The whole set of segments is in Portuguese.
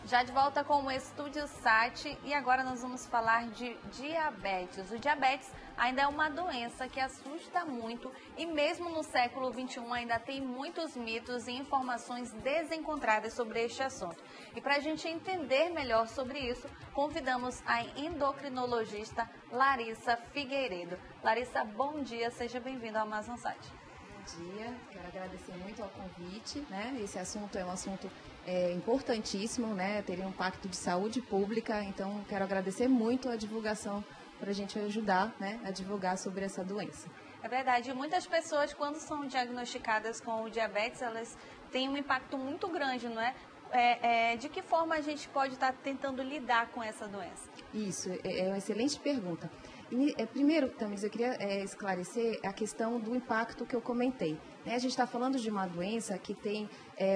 Já de volta com o Estúdio Sat e agora nós vamos falar de diabetes. O diabetes ainda é uma doença que assusta muito e mesmo no século XXI ainda tem muitos mitos e informações desencontradas sobre este assunto. E para a gente entender melhor sobre isso, convidamos a endocrinologista Larissa Figueiredo. Larissa, bom dia, seja bem-vinda ao Amazon Sat. Bom dia, quero agradecer muito ao convite, né? Esse assunto é um assunto importantíssimo, né? Teria um impacto de saúde pública, então quero agradecer muito a divulgação para a gente ajudar, né, a divulgar sobre essa doença. É verdade, muitas pessoas quando são diagnosticadas com o diabetes, elas têm um impacto muito grande, não é? De que forma a gente pode estar tentando lidar com essa doença? Isso, é uma excelente pergunta. Primeiro, Tamires, eu queria esclarecer a questão do impacto que eu comentei. A gente está falando de uma doença que tem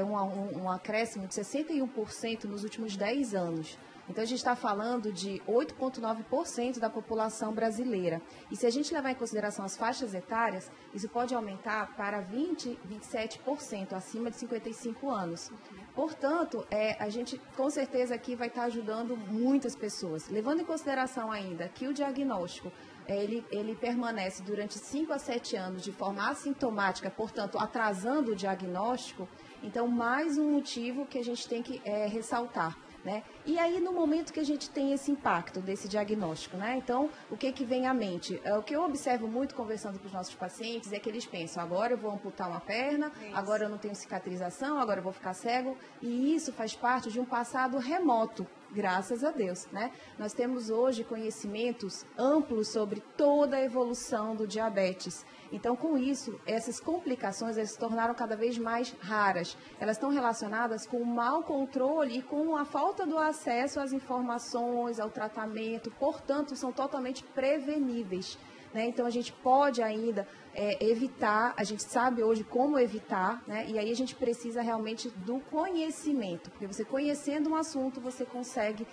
um acréscimo de 61% nos últimos 10 anos. Então, a gente está falando de 8,9% da população brasileira. E se a gente levar em consideração as faixas etárias, isso pode aumentar para 27%, acima de 55 anos. Portanto, a gente com certeza aqui vai estar ajudando muitas pessoas. Levando em consideração ainda que o diagnóstico ele permanece durante 5 a 7 anos de forma assintomática, portanto, atrasando o diagnóstico, então mais um motivo que a gente tem que ressaltar. Né? E aí, no momento que a gente tem esse impacto desse diagnóstico, né? Então, o que vem à mente? O que eu observo muito conversando com os nossos pacientes é que eles pensam, agora eu vou amputar uma perna, agora eu não tenho cicatrização, agora eu vou ficar cego, e isso faz parte de um passado remoto, graças a Deus, né? Nós temos hoje conhecimentos amplos sobre toda a evolução do diabetes. Então, com isso, essas complicações elas se tornaram cada vez mais raras. Elas estão relacionadas com o mau controle e com a falta do acesso às informações, ao tratamento, portanto, são totalmente preveníveis. Né? Então, a gente pode ainda evitar, a gente sabe hoje como evitar, né? E aí a gente precisa realmente do conhecimento, porque você conhecendo um assunto, você consegue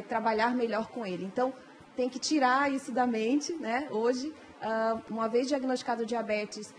trabalhar melhor com ele. Então, tem que tirar isso da mente, né? Hoje, uma vez diagnosticado diabetes,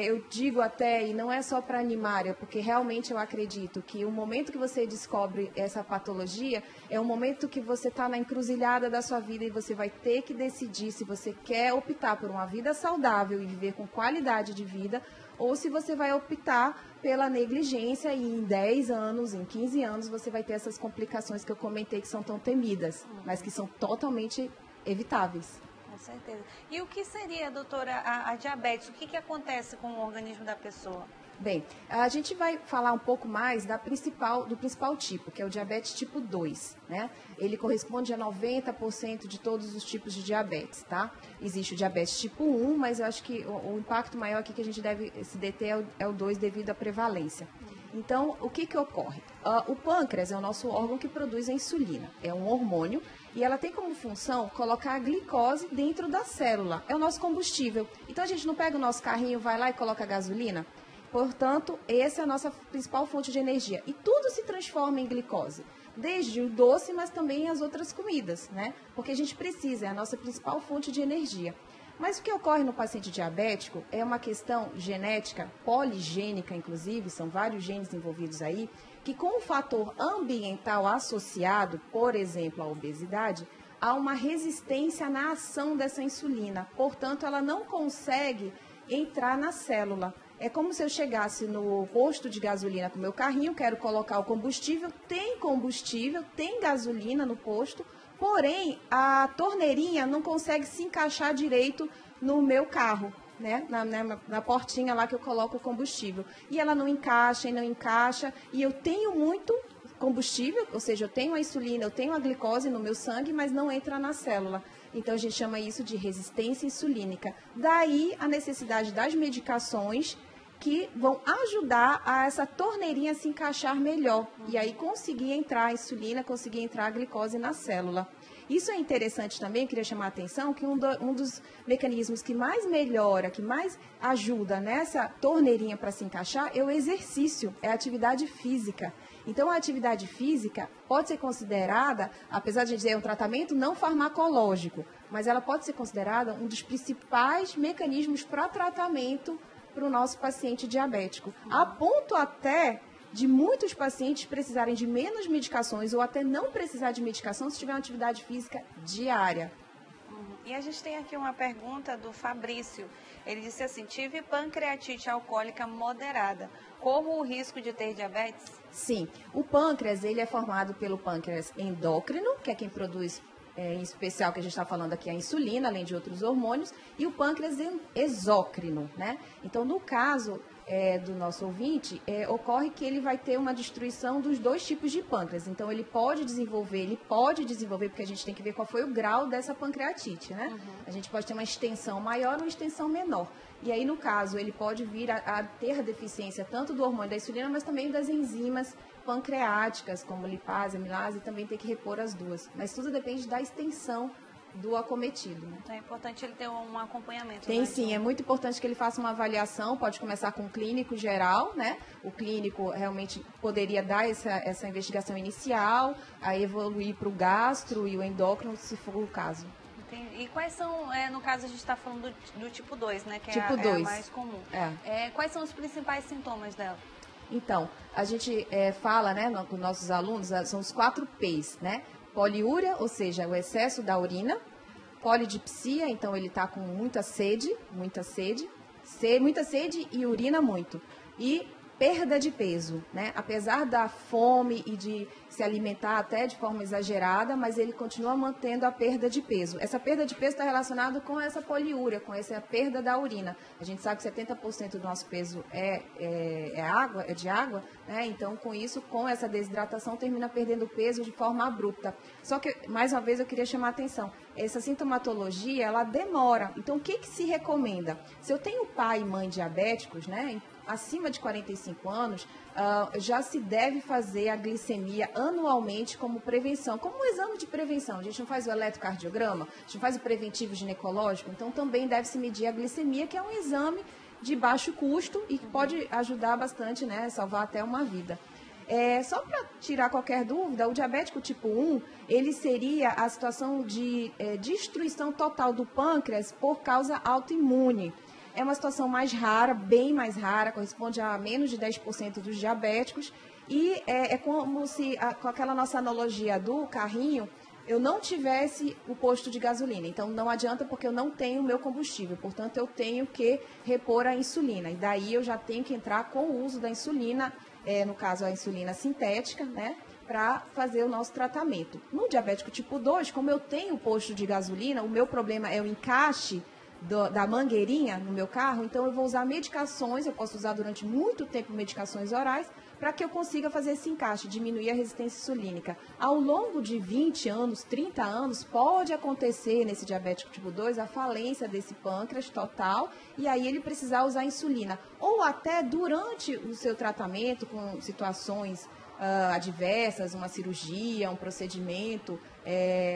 eu digo até, e não é só para animar, porque realmente eu acredito que o momento que você descobre essa patologia é o momento que você está na encruzilhada da sua vida e você vai ter que decidir se você quer optar por uma vida saudável e viver com qualidade de vida ou se você vai optar pela negligência e em 10 anos, em 15 anos, você vai ter essas complicações que eu comentei que são tão temidas, mas que são totalmente evitáveis. Com certeza. E o que seria, doutora, a diabetes? O que acontece com o organismo da pessoa? Bem, a gente vai falar um pouco mais do principal tipo, que é o diabetes tipo 2, né? Ele corresponde a 90% de todos os tipos de diabetes, tá? Existe o diabetes tipo 1, mas eu acho que o impacto maior aqui que a gente deve se deter é o 2 devido à prevalência. Então, o que ocorre? O pâncreas é o nosso órgão que produz a insulina. É um hormônio e ela tem como função colocar a glicose dentro da célula. É o nosso combustível. Então, a gente não pega o nosso carrinho, vai lá e coloca gasolina? Portanto, essa é a nossa principal fonte de energia. E tudo se transforma em glicose. Desde o doce, mas também as outras comidas, né? Porque a gente precisa, é a nossa principal fonte de energia. Mas o que ocorre no paciente diabético é uma questão genética, poligênica, inclusive, são vários genes envolvidos aí, que com o fator ambiental associado, por exemplo, à obesidade, há uma resistência na ação dessa insulina. Portanto, ela não consegue entrar na célula. É como se eu chegasse no posto de gasolina com o meu carrinho, quero colocar o combustível, tem gasolina no posto, porém, a torneirinha não consegue se encaixar direito no meu carro, né? Na portinha lá que eu coloco o combustível. E ela não encaixa, e eu tenho muito combustível, ou seja, eu tenho a insulina, eu tenho a glicose no meu sangue, mas não entra na célula. Então, a gente chama isso de resistência insulínica. Daí, a necessidade das medicações que vão ajudar a essa torneirinha se encaixar melhor. E aí conseguir entrar a insulina, conseguir entrar a glicose na célula. Isso é interessante também, eu queria chamar a atenção, que um dos mecanismos que mais melhora, que mais ajuda nessa torneirinha para se encaixar é o exercício, é a atividade física. Então, a atividade física pode ser considerada, apesar de dizer um tratamento não farmacológico, mas ela pode ser considerada um dos principais mecanismos para tratamento para o nosso paciente diabético. A ponto até de muitos pacientes precisarem de menos medicações ou até não precisar de medicação se tiver uma atividade física diária. E a gente tem aqui uma pergunta do Fabrício. Ele disse assim: tive pancreatite alcoólica moderada. Corro o risco de ter diabetes? Sim. O pâncreas, ele é formado pelo pâncreas endócrino, que é quem produz, em especial, que a gente está falando aqui, a insulina, além de outros hormônios, e o pâncreas exócrino, né? Então, no caso do nosso ouvinte, ocorre que ele vai ter uma destruição dos dois tipos de pâncreas. Então, ele pode desenvolver, porque a gente tem que ver qual foi o grau dessa pancreatite, né? Uhum. A gente pode ter uma extensão maior ou uma extensão menor. E aí, no caso, ele pode vir a ter deficiência tanto do hormônio da insulina, mas também das enzimas pancreáticas, como lipase, amilase, e também tem que repor as duas. Mas tudo depende da extensão do acometido. Né? Então é importante ele ter um acompanhamento. Tem sim, é muito importante que ele faça uma avaliação, pode começar com o clínico geral, né? O clínico realmente poderia dar essa investigação inicial, aí evoluir para o gastro e o endócrino, se for o caso. Entendi. E quais são, no caso a gente está falando do tipo 2, né? Que tipo é a mais comum. Quais são os principais sintomas dela? Então, a gente fala, né, com nossos alunos, são os 4 P's, né? Poliúria, ou seja, o excesso da urina. Polidipsia, então ele está com muita sede e urina muito. E perda de peso, né? Apesar da fome e de se alimentar até de forma exagerada, mas ele continua mantendo a perda de peso. Essa perda de peso está relacionada com essa poliúria, com essa perda da urina. A gente sabe que 70% do nosso peso é de água, né? Então, com isso, com essa desidratação, termina perdendo peso de forma abrupta. Só que, mais uma vez, eu queria chamar a atenção. Essa sintomatologia, ela demora. Então, o que se recomenda? Se eu tenho pai e mãe diabéticos, né? Acima de 45 anos, já se deve fazer a glicemia anualmente como prevenção, como um exame de prevenção. A gente não faz o eletrocardiograma, a gente não faz o preventivo ginecológico, então também deve-se medir a glicemia, que é um exame de baixo custo e que pode ajudar bastante, né, salvar até uma vida. Só para tirar qualquer dúvida, o diabético tipo 1, ele seria a situação de destruição total do pâncreas por causa autoimune. É uma situação mais rara, bem mais rara, corresponde a menos de 10% dos diabéticos. E é como se, com aquela nossa analogia do carrinho, eu não tivesse o posto de gasolina. Então, não adianta porque eu não tenho o meu combustível. Portanto, eu tenho que repor a insulina. E daí eu já tenho que entrar com o uso da insulina, no caso a insulina sintética, né? Para fazer o nosso tratamento. No diabético tipo 2, como eu tenho o posto de gasolina, o meu problema é o encaixe da mangueirinha no meu carro, então eu vou usar medicações, eu posso usar durante muito tempo medicações orais, para que eu consiga fazer esse encaixe, diminuir a resistência insulínica. Ao longo de 20 anos, 30 anos, pode acontecer nesse diabético tipo 2 a falência desse pâncreas total, e aí ele precisar usar insulina. Ou até durante o seu tratamento, com situações adversas, uma cirurgia, um procedimento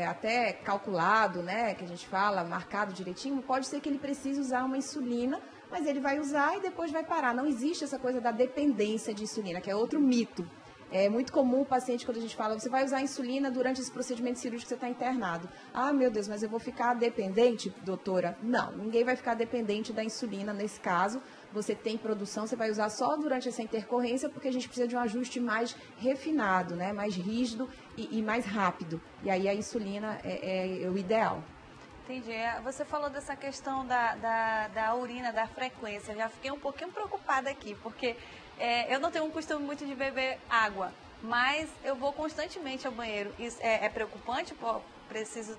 até calculado, né, que a gente fala, marcado direitinho, pode ser que ele precise usar uma insulina, mas ele vai usar e depois vai parar. Não existe essa coisa da dependência de insulina, que é outro mito. É muito comum o paciente, quando a gente fala, você vai usar insulina durante esse procedimento cirúrgico que você está internado. Ah, meu Deus, mas eu vou ficar dependente, doutora? Não, ninguém vai ficar dependente da insulina nesse caso. Você tem produção, você vai usar só durante essa intercorrência, porque a gente precisa de um ajuste mais refinado, né? Mais rígido e mais rápido. E aí a insulina é o ideal. Entendi. Você falou dessa questão da urina, da frequência. Eu já fiquei um pouquinho preocupada aqui, porque eu não tenho um costume muito de beber água, mas eu vou constantemente ao banheiro. Isso é preocupante? Preciso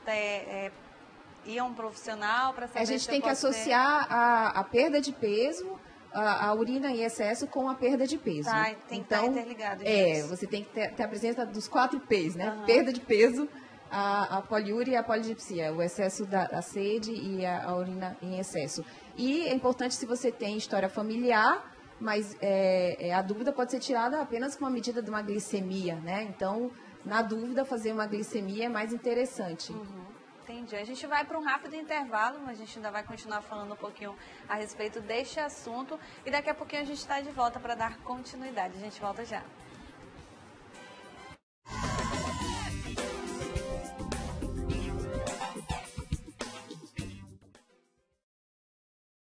ir a um profissional para saber se eu posso ter? A gente tem que associar a perda de peso, a urina em excesso com a perda de peso. Tá, tem que estar interligado. Você tem que ter a presença dos 4 P's, né? Uhum. Perda de peso, a poliúria e a polidipsia, o excesso da sede e a urina em excesso. E é importante, se você tem história familiar, mas a dúvida pode ser tirada apenas com uma medida de uma glicemia, né? Então, na dúvida, fazer uma glicemia é mais interessante. Uhum. Entendi. A gente vai para um rápido intervalo, mas a gente ainda vai continuar falando um pouquinho a respeito deste assunto e daqui a pouquinho a gente está de volta para dar continuidade. A gente volta já.